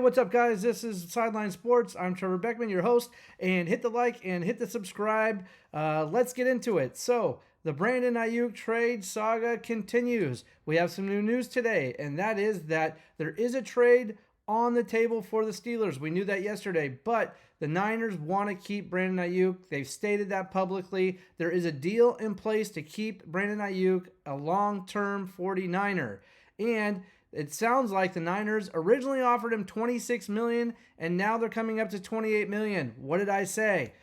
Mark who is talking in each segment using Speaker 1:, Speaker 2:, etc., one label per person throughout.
Speaker 1: what's up, guys? This is Sideline Sports. I'm Trevor Beckman, your host, and hit the like and hit the subscribe. Let's get into it. So, the Brandon Aijuk trade saga continues. We have some new news today, and that is that there is a trade on the table for the Steelers. We knew that yesterday, but the Niners want to keep Brandon Aijuk. They've stated that publicly. There is a deal in place to keep Brandon Aijuk a long-term 49er. And it sounds like the Niners originally offered him $26 million, and now they're coming up to $28 million. What did I say?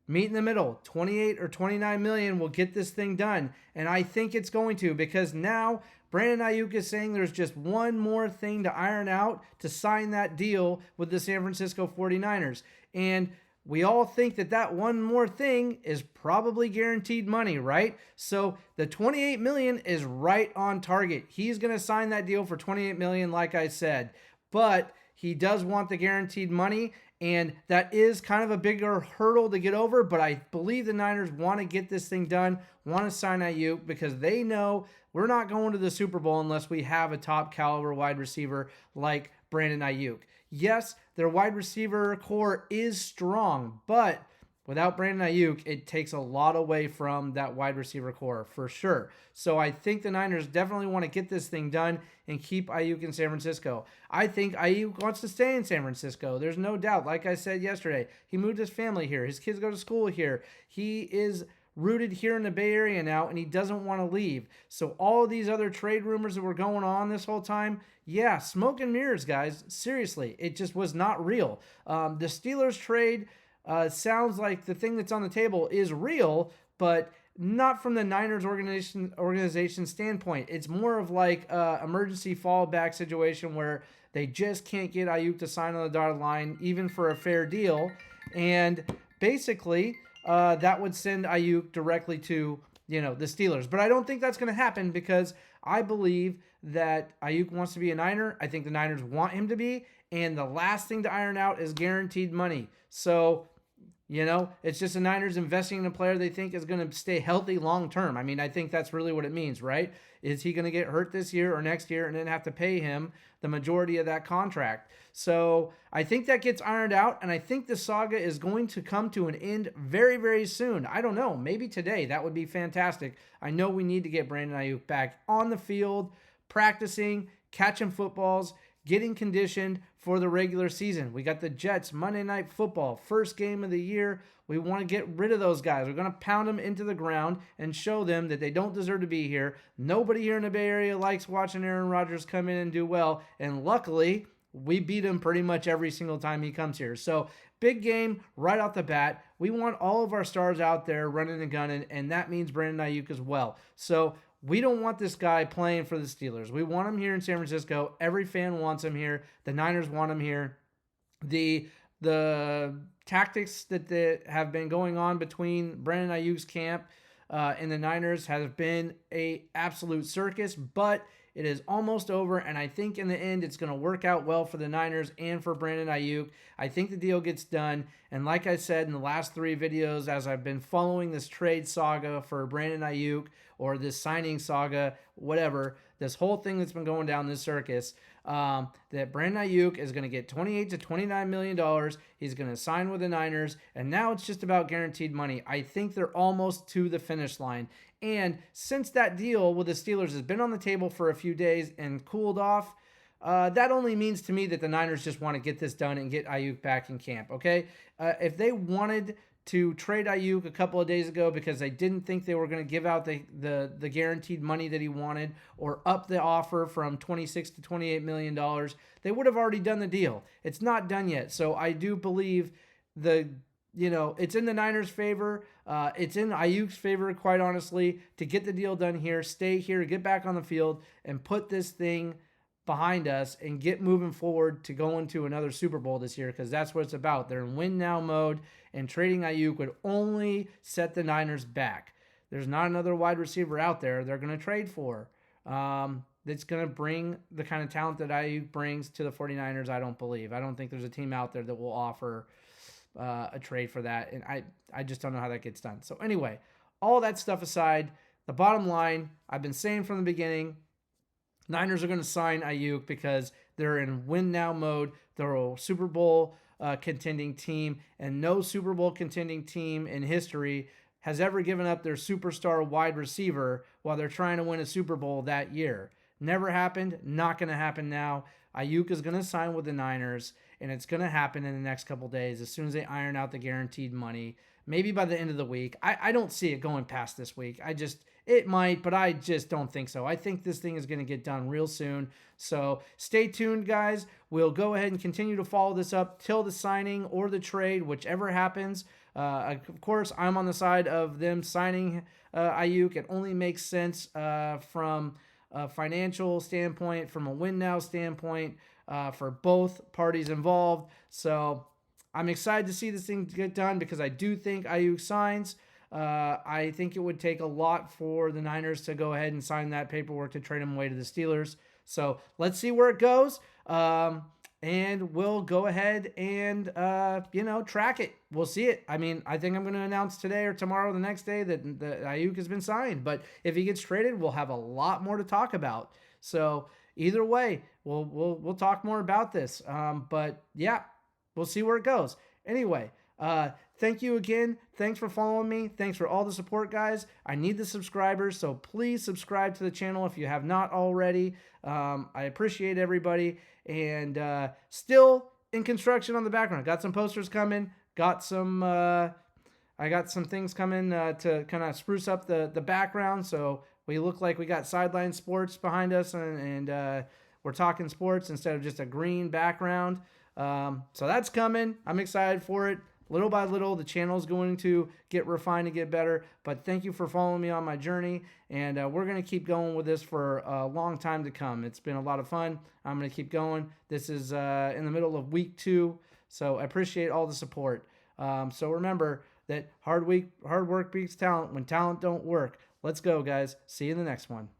Speaker 1: Meet in the middle. $28 or $29 million will get this thing done. And I think it's going to, because now Brandon Aijuk is saying there's just one more thing to iron out to sign that deal with the San Francisco 49ers. And we all think that that one more thing is probably guaranteed money, right? So the $28 million is right on target. He's going to sign that deal for $28 million, like I said. But he does want the guaranteed money, and that is kind of a bigger hurdle to get over. But I believe the Niners want to get this thing done, want to sign Aijuk, because they know we're not going to the Super Bowl unless we have a top caliber wide receiver like Brandon Aijuk. Yes, their wide receiver core is strong, but without Brandon Aijuk, it takes a lot away from that wide receiver core for sure. So I think the Niners definitely want to get this thing done and keep Aijuk in San Francisco. I think Aijuk wants to stay in San Francisco. There's no doubt. Like I said yesterday, he moved his family here. His kids go to school here. He is rooted here in the Bay Area now, and he doesn't want to leave. So all of these other trade rumors that were going on this whole time, yeah, smoke and mirrors, guys. Seriously, it just was not real. The Steelers trade sounds like the thing that's on the table is real, but not from the Niners organization standpoint. It's more of like an emergency fallback situation where they just can't get Aijuk to sign on the dotted line, even for a fair deal. And basically, that would send Aijuk directly to, the Steelers. But I don't think that's going to happen, because I believe that Aijuk wants to be a Niner. I think the Niners want him to be. And the last thing to iron out is guaranteed money. So, it's just the Niners investing in a player they think is going to stay healthy long term. I mean, I think that's really what it means, right? Is he going to get hurt this year or next year and then have to pay him the majority of that contract? So I think that gets ironed out, and I think the saga is going to come to an end very, very soon. I don't know. Maybe today. That would be fantastic. I know we need to get Brandon Aijuk back on the field, practicing, catching footballs, getting conditioned for the regular season. We got the Jets, Monday Night Football, first game of the year. We want to get rid of those guys. We're going to pound them into the ground and show them that they don't deserve to be here. Nobody here in the Bay Area likes watching Aaron Rodgers come in and do well. And luckily, we beat him pretty much every single time he comes here. So big game right off the bat. We want all of our stars out there running and gunning, and that means Brandon Aijuk as well. So we don't want this guy playing for the Steelers. We want him here in San Francisco. Every fan wants him here. The Niners want him here. The tactics that have been going on between Brandon Aiuk's camp and the Niners has been a absolute circus, but it is almost over, and I think in the end it's going to work out well for the Niners and for Brandon Aijuk. I think the deal gets done, and like I said in the last 3 videos, as I've been following this trade saga for Brandon Aijuk, or this signing saga, whatever, this whole thing that's been going down this circus, that Brandon Aijuk is going to get $28 to $29 million. He's going to sign with the Niners, and now it's just about guaranteed money. I think they're almost to the finish line. And since that deal with the Steelers has been on the table for a few days and cooled off, that only means to me that the Niners just want to get this done and get Aijuk back in camp, okay? If they wanted to trade Aijuk a couple of days ago because they didn't think they were going to give out the guaranteed money that he wanted, or up the offer from $26 to $28 million, they would have already done the deal. It's not done yet. So I do believe it's in the Niners' favor. It's in Ayuk's favor, quite honestly, to get the deal done here, stay here, get back on the field, and put this thing behind us and get moving forward to go into another Super Bowl this year, because that's what it's about. They're in win now mode, and trading Aijuk would only set the Niners back. There's not another wide receiver out there they're going to trade for that's going to bring the kind of talent that Aijuk brings to the 49ers, I don't believe. I don't think there's a team out there that will offer a trade for that, and I just don't know how that gets done. So anyway, all that stuff aside, the bottom line, I've been saying from the beginning, Niners are going to sign Aijuk because they're in win now mode. They're a Super Bowl contending team, and no Super Bowl contending team in history has ever given up their superstar wide receiver while they're trying to win a Super Bowl that year. Never happened, not going to happen now. Aijuk is going to sign with the Niners, and it's going to happen in the next couple days as soon as they iron out the guaranteed money. Maybe by the end of the week. I don't see it going past this week. It might, but I just don't think so. I think this thing is going to get done real soon. So stay tuned, guys. We'll go ahead and continue to follow this up till the signing or the trade, whichever happens. Of course, I'm on the side of them signing Aijuk. It only makes sense from a financial standpoint, from a win now standpoint, for both parties involved. So I'm excited to see this thing get done because I do think Aijuk signs. I think it would take a lot for the Niners to go ahead and sign that paperwork to trade him away to the Steelers. So let's see where it goes. And we'll go ahead and, track it. We'll see it. I mean, I think I'm going to announce today or tomorrow, the next day, that Aijuk has been signed. But if he gets traded, we'll have a lot more to talk about. So either way, we'll talk more about this. But yeah, we'll see where it goes. Anyway, thank you again. Thanks for following me. Thanks for all the support, guys. I need the subscribers, so please subscribe to the channel if you have not already. I appreciate everybody. And still in construction on the background. Got some posters coming. I got some things coming to kind of spruce up the background, so we look like we got Sideline Sports behind us, and we're talking sports instead of just a green background. So that's coming. I'm excited for it. Little by little, the channel is going to get refined and get better. But thank you for following me on my journey. And we're going to keep going with this for a long time to come. It's been a lot of fun. I'm going to keep going. This is in the middle of week 2. So I appreciate all the support. So remember that hard work beats talent when talent don't work. Let's go, guys. See you in the next one.